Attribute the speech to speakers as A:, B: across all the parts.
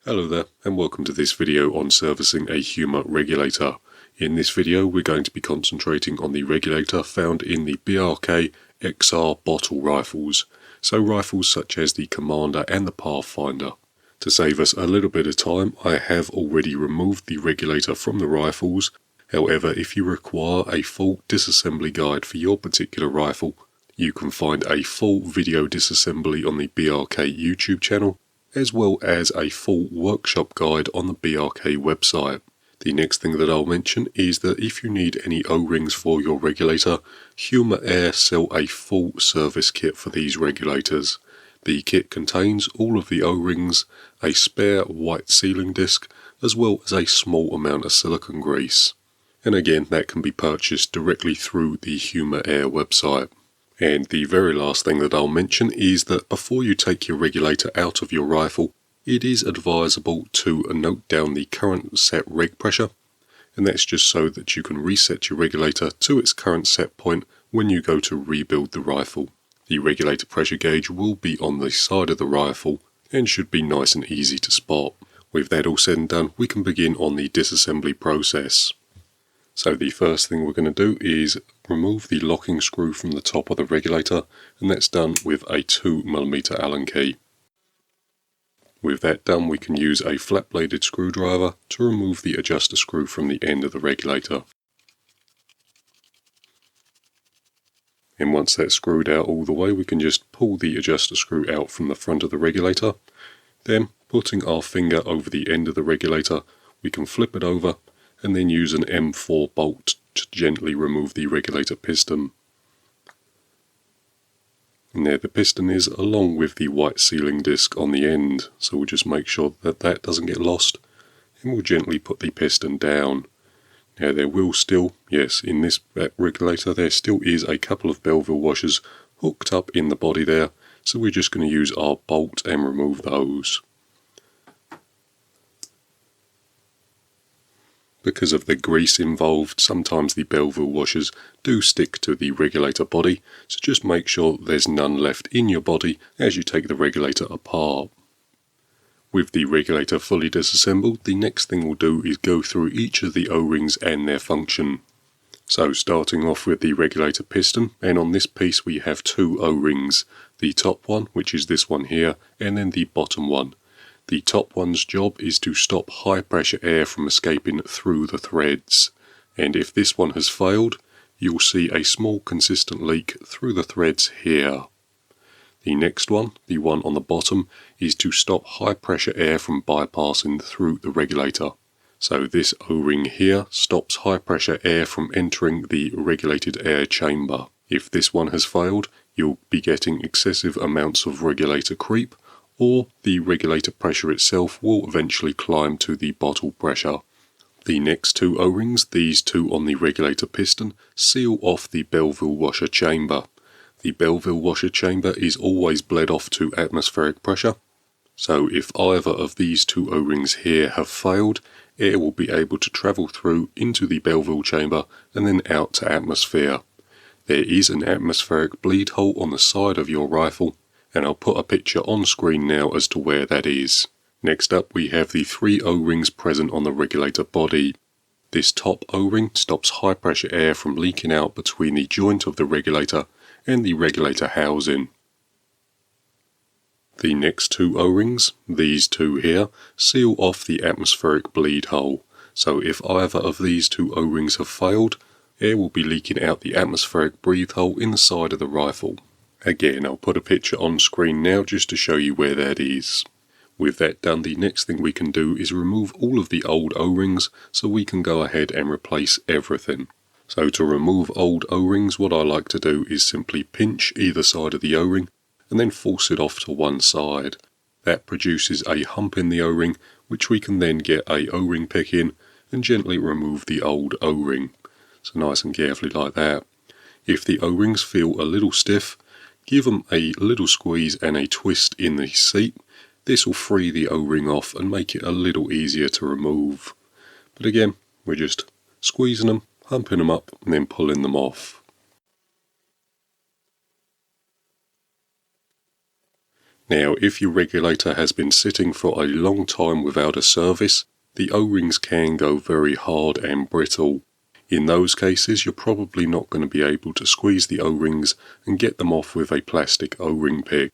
A: Hello there, and welcome to this video on servicing a Huma Regulator. In this video we're going to be concentrating on the regulator found in the BRK XR bottle rifles, so rifles such as the Commander and the Pathfinder. To save us a little bit of time, I have already removed the regulator from the rifles. However, if you require a full disassembly guide for your particular rifle, you can find a full video disassembly on the BRK YouTube channel, as well as a full workshop guide on the BRK website. The next thing that I'll mention is that if you need any O-rings for your regulator, Huma Air sell a full service kit for these regulators. The kit contains all of the O-rings, a spare white sealing disc, as well as a small amount of silicone grease. And again, that can be purchased directly through the Huma Air website. And the very last thing that I'll mention is that before you take your regulator out of your rifle, it is advisable to note down the current set reg pressure, and that's just so that you can reset your regulator to its current set point when you go to rebuild the rifle. The regulator pressure gauge will be on the side of the rifle and should be nice and easy to spot. With that all said and done, we can begin on the disassembly process. So the first thing we're going to do is remove the locking screw from the top of the regulator, and that's done with a 2mm Allen key. With that done, we can use a flat bladed screwdriver to remove the adjuster screw from the end of the regulator. And once that's screwed out all the way, we can just pull the adjuster screw out from the front of the regulator. Then, putting our finger over the end of the regulator, we can flip it over and then use an M4 bolt to gently remove the regulator piston. And there the piston is, along with the white sealing disc on the end, so we'll just make sure that that doesn't get lost, and we'll gently put the piston down. Now there will still, yes, in this regulator there still is a couple of Belleville washers hooked up in the body there, so we're just going to use our bolt and remove those. Because of the grease involved, sometimes the Belleville washers do stick to the regulator body, so just make sure there's none left in your body as you take the regulator apart. With the regulator fully disassembled, the next thing we'll do is go through each of the O-rings and their function. So starting off with the regulator piston, and on this piece we have two O-rings, the top one, which is this one here, and then the bottom one. The top one's job is to stop high pressure air from escaping through the threads, and if this one has failed, you'll see a small consistent leak through the threads here. The next one, the one on the bottom, is to stop high pressure air from bypassing through the regulator. So this O-ring here stops high pressure air from entering the regulated air chamber. If this one has failed, you'll be getting excessive amounts of regulator creep, or the regulator pressure itself will eventually climb to the bottle pressure. The next two O-rings, these two on the regulator piston, seal off the Belleville washer chamber. The Belleville washer chamber is always bled off to atmospheric pressure, so if either of these two O-rings here have failed, air will be able to travel through into the Belleville chamber and then out to atmosphere. There is an atmospheric bleed hole on the side of your rifle, and I'll put a picture on screen now as to where that is. Next up we have the three O-rings present on the regulator body. This top O-ring stops high pressure air from leaking out between the joint of the regulator and the regulator housing. The next two O-rings, these two here, seal off the atmospheric bleed hole, so if either of these two O-rings have failed, air will be leaking out the atmospheric breathe hole in the side of the rifle. Again, I'll put a picture on screen now just to show you where that is. With that done, the next thing we can do is remove all of the old O-rings so we can go ahead and replace everything. So to remove old O-rings, what I like to do is simply pinch either side of the O-ring and then force it off to one side. That produces a hump in the O-ring, which we can then get a O-ring pick in and gently remove the old O-ring. So nice and carefully like that. If the O-rings feel a little stiff, give them a little squeeze and a twist in the seat. This will free the O-ring off and make it a little easier to remove. But again, we're just squeezing them, humping them up, and then pulling them off. Now, if your regulator has been sitting for a long time without a service, the O-rings can go very hard and brittle. In those cases, you're probably not going to be able to squeeze the O-rings and get them off with a plastic O-ring pick.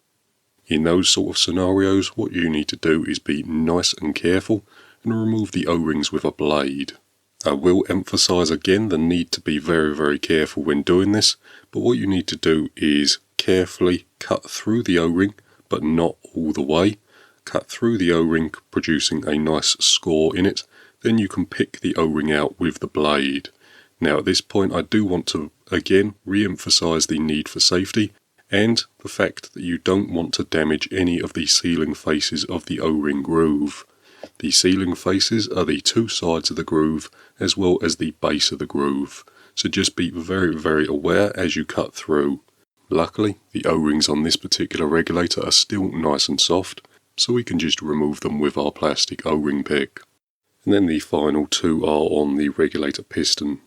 A: In those sort of scenarios, what you need to do is be nice and careful and remove the O-rings with a blade. I will emphasize again the need to be very careful when doing this, but what you need to do is carefully cut through the O-ring, but not all the way. Cut through the O-ring, producing a nice score in it. Then you can pick the O-ring out with the blade. Now at this point I do want to again re-emphasize the need for safety and the fact that you don't want to damage any of the sealing faces of the O-ring groove. The sealing faces are the two sides of the groove as well as the base of the groove, so just be very aware as you cut through. Luckily the O-rings on this particular regulator are still nice and soft, so we can just remove them with our plastic O-ring pick. And then the final two are on the regulator piston.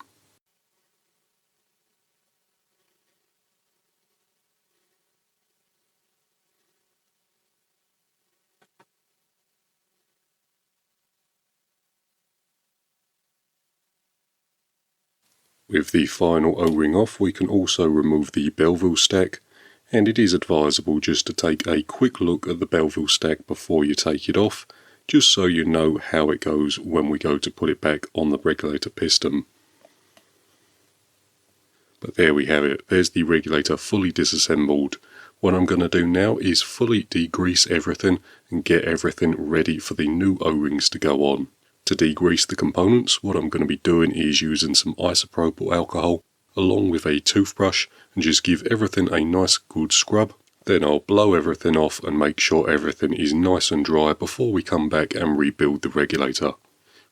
A: With the final O-ring off, we can also remove the Belleville stack, and it is advisable just to take a quick look at the Belleville stack before you take it off, just so you know how it goes when we go to put it back on the regulator piston. But there we have it, there's the regulator fully disassembled. What I'm going to do now is fully degrease everything and get everything ready for the new O-rings to go on. To degrease the components, what I'm going to be doing is using some isopropyl alcohol along with a toothbrush and just give everything a nice good scrub. Then I'll blow everything off and make sure everything is nice and dry before we come back and rebuild the regulator.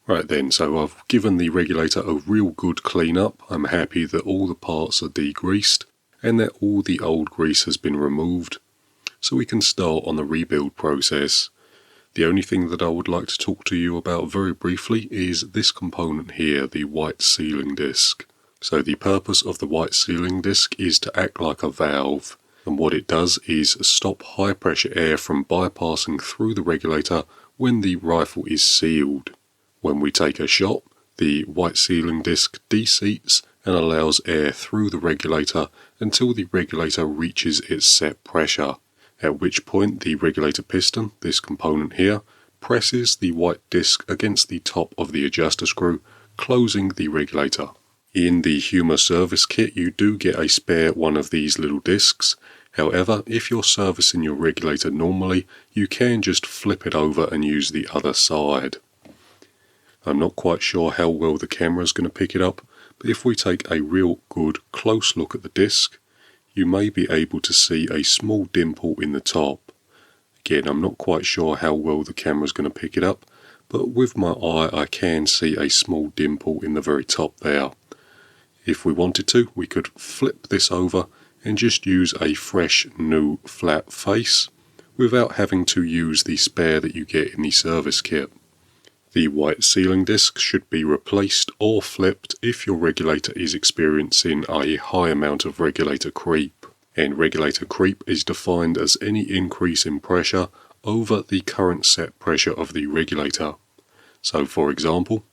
A: Right then, so I've given the regulator a real good clean up. I'm happy that all the parts are degreased and that all the old grease has been removed, so we can start on the rebuild process. The only thing that I would like to talk to you about very briefly is this component here, the white sealing disc. So the purpose of the white sealing disc is to act like a valve, and what it does is stop high pressure air from bypassing through the regulator when the rifle is sealed. When we take a shot, the white sealing disc deseats and allows air through the regulator until the regulator reaches its set pressure, at which point the regulator piston, this component here, presses the white disc against the top of the adjuster screw, closing the regulator. In the Huma service kit you do get a spare one of these little discs. However, if you're servicing your regulator normally, you can just flip it over and use the other side. I'm not quite sure how well the camera is going to pick it up, but if we take a real good close look at the disc, you may be able to see a small dimple in the top. Again, I'm not quite sure how well the camera is going to pick it up, but with my eye I can see a small dimple in the very top there. If we wanted to, we could flip this over and just use a fresh new flat face without having to use the spare that you get in the service kit. The white sealing disc should be replaced or flipped if your regulator is experiencing a high amount of regulator creep, and regulator creep is defined as any increase in pressure over the current set pressure of the regulator. So for example,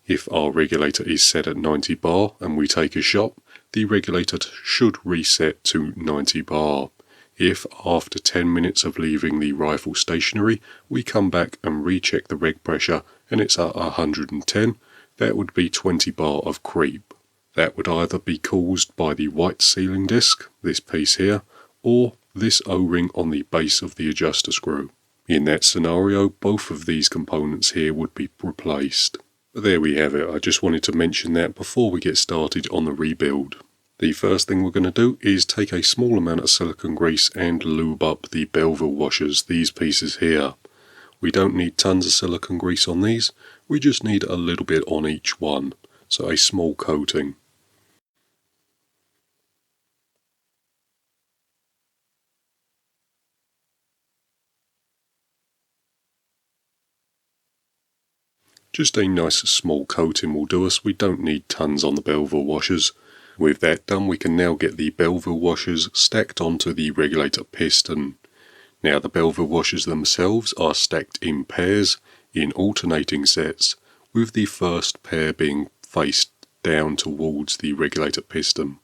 A: if our regulator is set at 90 bar and we take a shot, the regulator should reset to 90 bar. If after 10 minutes of leaving the rifle stationary we come back and recheck the reg pressure and it's at 110, that would be 20 bar of creep. That would either be caused by the white sealing disc, this piece here, or this O-ring on the base of the adjuster screw. In that scenario, both of these components here would be replaced. But there we have it, I just wanted to mention that before we get started on the rebuild. The first thing we're going to do is take a small amount of silicone grease and lube up the Belleville washers, these pieces here. We don't need tons of silicone grease on these, we just need a little bit on each one, so a small coating. Just a nice small coating will do us, we don't need tons on the Belleville washers. With that done, we can now get the Belleville washers stacked onto the regulator piston. Now the Belleville washers themselves are stacked in pairs in alternating sets, with the first pair being faced down towards the regulator piston.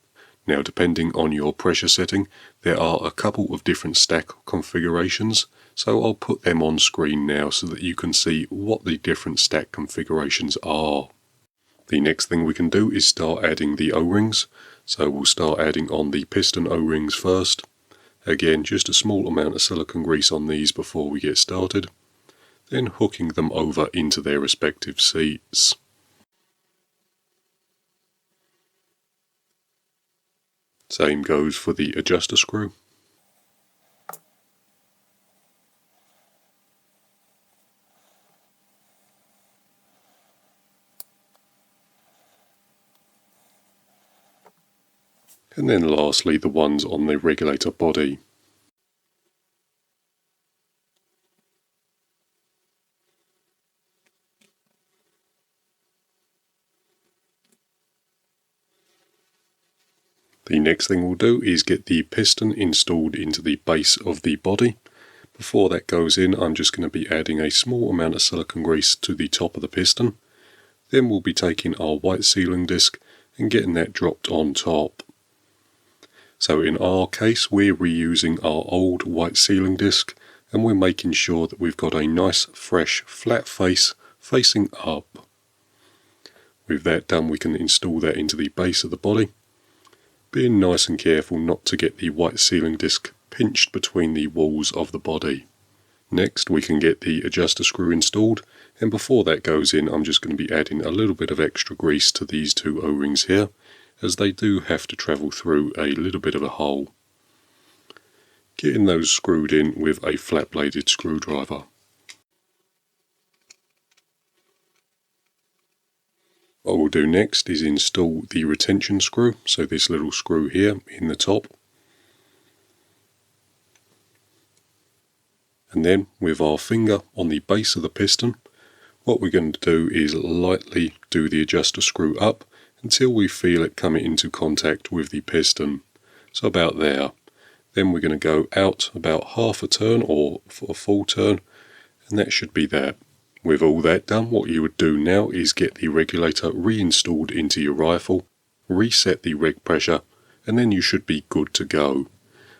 A: Now depending on your pressure setting, there are a couple of different stack configurations, so I'll put them on screen now so that you can see what the different stack configurations are. The next thing we can do is start adding the O-rings, so we'll start adding on the piston O-rings first. Again, just a small amount of silicone grease on these before we get started, then hooking them over into their respective seats. Same goes for the adjuster screw. And then lastly the ones on the regulator body. The next thing we'll do is get the piston installed into the base of the body. Before that goes in, I'm just going to be adding a small amount of silicone grease to the top of the piston. Then we'll be taking our white sealing disc and getting that dropped on top. So in our case, we're reusing our old white sealing disc, and we're making sure that we've got a nice fresh flat face facing up. With that done, we can install that into the base of the body, being nice and careful not to get the white sealing disc pinched between the walls of the body. Next we can get the adjuster screw installed, and before that goes in I'm just going to be adding a little bit of extra grease to these two O-rings here, as they do have to travel through a little bit of a hole. Getting those screwed in with a flat bladed screwdriver. What we'll do next is install the retention screw, so this little screw here in the top. And then with our finger on the base of the piston, what we're going to do is lightly do the adjuster screw up until we feel it coming into contact with the piston. So about there. Then we're going to go out about half a turn or a full turn, and that should be that. With all that done, what you would do now is get the regulator reinstalled into your rifle, reset the reg pressure, and then you should be good to go.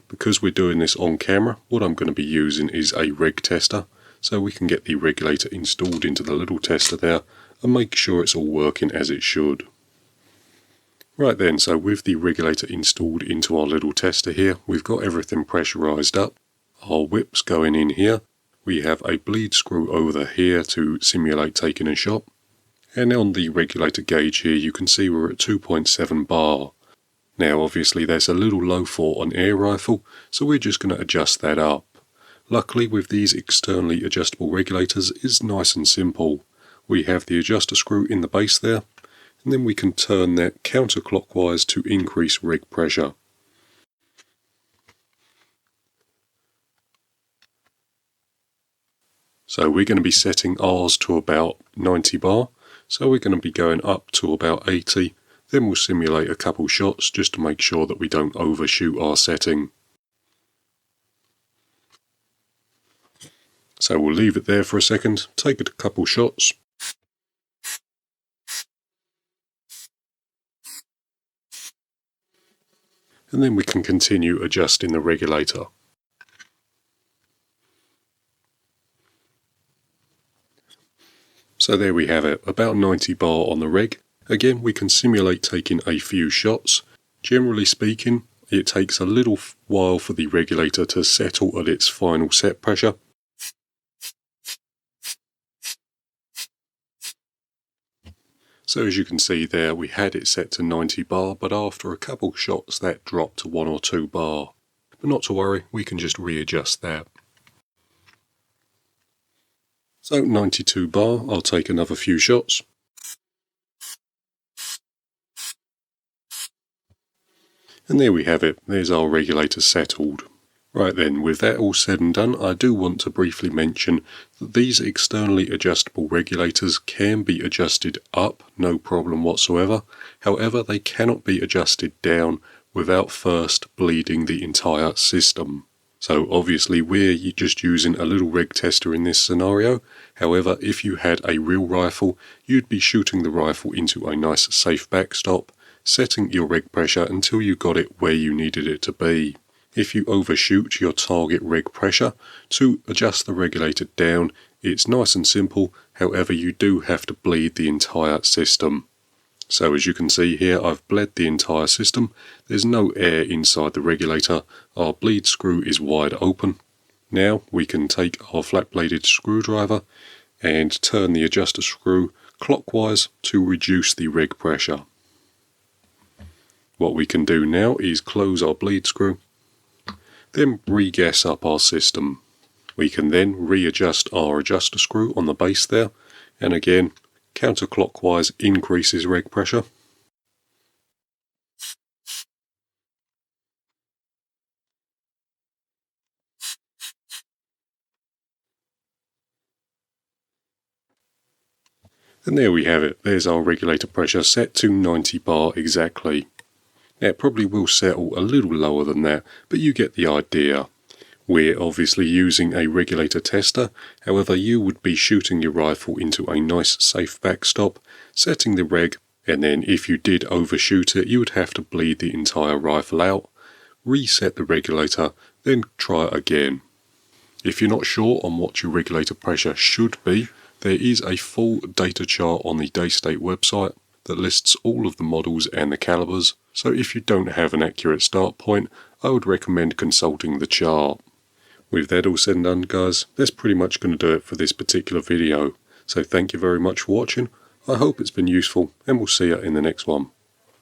A: Because we're doing this on camera, what I'm going to be using is a reg tester, so we can get the regulator installed into the little tester there and make sure it's all working as it should. Right then, so with the regulator installed into our little tester here, we've got everything pressurized up. Our whip's going in here. We have a bleed screw over here to simulate taking a shot. And on the regulator gauge here, you can see we're at 2.7 bar. Now obviously that's a little low for an air rifle, so we're just going to adjust that up. Luckily with these externally adjustable regulators, it's nice and simple. We have the adjuster screw in the base there, and then we can turn that counterclockwise to increase reg pressure. So we're going to be setting ours to about 90 bar, so we're going to be going up to about 80, then we'll simulate a couple shots just to make sure that we don't overshoot our setting. So we'll leave it there for a second, take a couple shots. And then we can continue adjusting the regulator. So there we have it, about 90 bar on the reg. Again, we can simulate taking a few shots. Generally speaking, it takes a little while for the regulator to settle at its final set pressure. So as you can see there, we had it set to 90 bar, but after a couple shots that dropped to 1 or 2 bar. But not to worry, we can just readjust that. So 92 bar, I'll take another few shots. And there we have it, there's our regulator settled. Right then, with that all said and done, I do want to briefly mention that these externally adjustable regulators can be adjusted up, no problem whatsoever. However, they cannot be adjusted down without first bleeding the entire system. So obviously we're just using a little reg tester in this scenario. However, if you had a real rifle, you'd be shooting the rifle into a nice safe backstop, setting your reg pressure until you got it where you needed it to be. If you overshoot your target reg pressure, to adjust the regulator down, it's nice and simple. However, you do have to bleed the entire system. So as you can see here, I've bled the entire system. There's no air inside the regulator. Our bleed screw is wide open. Now we can take our flat-bladed screwdriver and turn the adjuster screw clockwise to reduce the reg pressure. What we can do now is close our bleed screw, then re-gas up our system. We can then readjust our adjuster screw on the base there, and again, counterclockwise increases reg pressure. And there we have it. There's our regulator pressure set to 90 bar exactly. Now it probably will settle a little lower than that, but you get the idea. We're obviously using a regulator tester, however you would be shooting your rifle into a nice safe backstop, setting the reg, and then if you did overshoot it you would have to bleed the entire rifle out, reset the regulator, then try again. If you're not sure on what your regulator pressure should be, there is a full data chart on the Daystate website that lists all of the models and the calibers, so if you don't have an accurate start point, I would recommend consulting the chart. With that all said and done guys, that's pretty much going to do it for this particular video, so thank you very much for watching. I hope it's been useful and we'll see you in the next one.